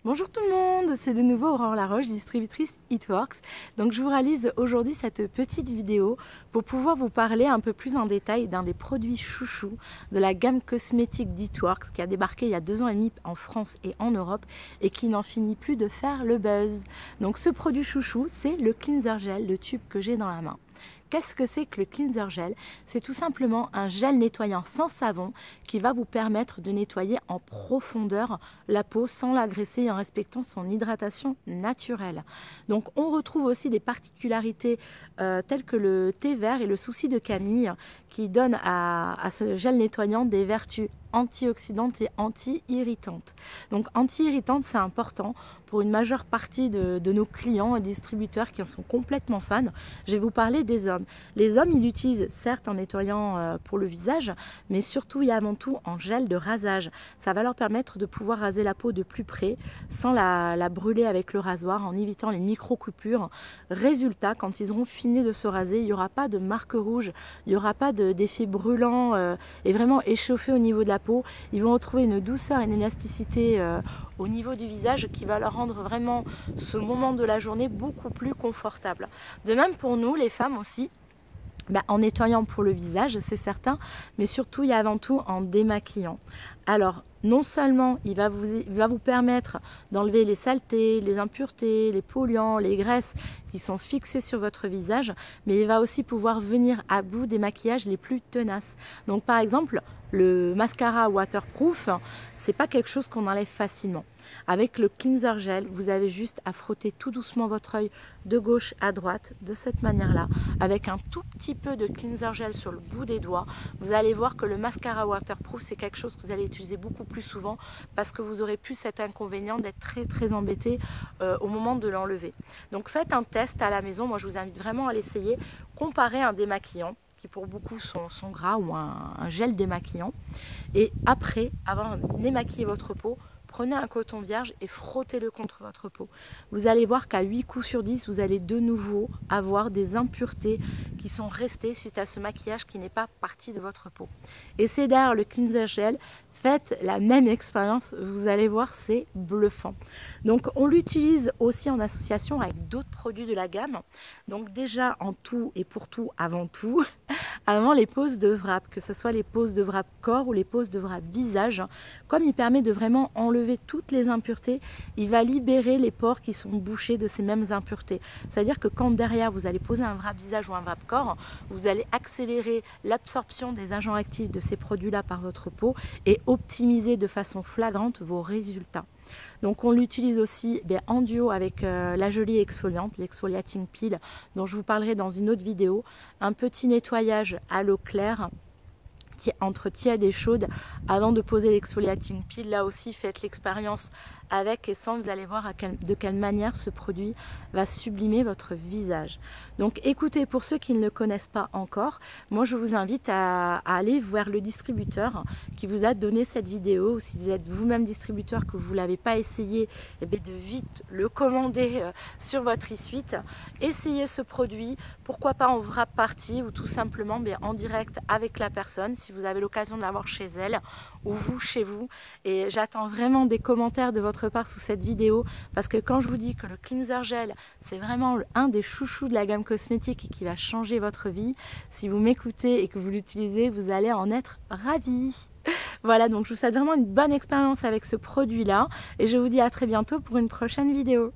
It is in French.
Bonjour tout le monde, c'est de nouveau Aurore Laroche, distributrice It Works. Donc je vous réalise aujourd'hui cette petite vidéo pour pouvoir vous parler un peu plus en détail d'un des produits chouchous de la gamme cosmétique d'It Works qui a débarqué il y a 2 ans et demi en France et en Europe et qui n'en finit plus de faire le buzz. Donc ce produit chouchou, c'est le cleanser gel, le tube que j'ai dans la main. Qu'est-ce que c'est que le cleanser gel? C'est tout simplement un gel nettoyant sans savon qui va vous permettre de nettoyer en profondeur la peau sans l'agresser et en respectant son hydratation naturelle. Donc on retrouve aussi des particularités telles que le thé vert et le souci de Camille qui donnent à ce gel nettoyant des vertus antioxydantes et anti-irritantes. Donc anti-irritantes, c'est important pour une majeure partie de nos clients et distributeurs qui en sont complètement fans. Je vais vous parler des hommes. Les hommes, ils l'utilisent certes en nettoyant pour le visage, mais surtout et avant tout en gel de rasage. Ça va leur permettre de pouvoir raser la peau de plus près sans la brûler avec le rasoir, en évitant les micro-coupures. Résultat, quand ils auront fini de se raser, il n'y aura pas de marque rouge, il n'y aura pas d'effet brûlant et vraiment échauffé au niveau de la peau. Ils vont retrouver une douceur et une élasticité au niveau du visage qui va leur rendre vraiment ce moment de la journée beaucoup plus confortable. De même pour nous, les femmes aussi, en nettoyant pour le visage, c'est certain, mais surtout et avant tout en démaquillant. Alors, non seulement il va vous permettre d'enlever les saletés, les impuretés, les polluants, les graisses qui sont fixés sur votre visage, mais il va aussi pouvoir venir à bout des maquillages les plus tenaces. Donc par exemple, le mascara waterproof, c'est pas quelque chose qu'on enlève facilement. Avec le cleanser gel, vous avez juste à frotter tout doucement votre œil de gauche à droite, de cette manière-là, avec un tout petit peu de cleanser gel sur le bout des doigts. Vous allez voir que le mascara waterproof, c'est quelque chose que vous allez utiliser beaucoup plus souvent parce que vous aurez plus cet inconvénient d'être très embêté au moment de l'enlever. Donc faites un test à la maison, moi je vous invite vraiment à l'essayer, comparez un démaquillant qui pour beaucoup sont gras ou un gel démaquillant et après avoir démaquillé votre peau, prenez un coton vierge et frottez-le contre votre peau. Vous allez voir qu'à 8 coups sur 10, vous allez de nouveau avoir des impuretés qui sont restées suite à ce maquillage qui n'est pas parti de votre peau. Essayez derrière le cleanser gel, faites la même expérience, vous allez voir, c'est bluffant. Donc on l'utilise aussi en association avec d'autres produits de la gamme. Donc déjà en tout et pour tout, avant tout, avant les poses de wrap, que ce soit les poses de wrap corps ou les poses de wrap visage, comme il permet de vraiment enlever toutes les impuretés, il va libérer les pores qui sont bouchés de ces mêmes impuretés. C'est-à-dire que quand derrière vous allez poser un wrap visage ou un wrap corps, vous allez accélérer l'absorption des agents actifs de ces produits-là par votre peau et optimiser de façon flagrante vos résultats. Donc on l'utilise aussi en duo avec la jolie exfoliante, l'exfoliating peel, dont je vous parlerai dans une autre vidéo. Un petit nettoyage à l'eau claire entre tiède et chaude avant de poser l'exfoliating peel. Là aussi faites l'expérience avec et sans, vous allez voir de quelle manière ce produit va sublimer votre visage. Donc écoutez, pour ceux qui ne le connaissent pas encore, moi je vous invite à aller voir le distributeur qui vous a donné cette vidéo, ou si vous êtes vous-même distributeur que vous ne l'avez pas essayé, de vite le commander sur votre e-suite. Essayez ce produit, pourquoi pas en wrap party ou tout simplement en direct avec la personne si vous avez l'occasion de l'avoir chez elle ou vous chez vous. Et j'attends vraiment des commentaires de votre part sous cette vidéo parce que quand je vous dis que le cleanser gel c'est vraiment un des chouchous de la gamme cosmétique et qui va changer votre vie, si vous m'écoutez et que vous l'utilisez, vous allez en être ravis. Voilà, donc je vous souhaite vraiment une bonne expérience avec ce produit là et je vous dis à très bientôt pour une prochaine vidéo.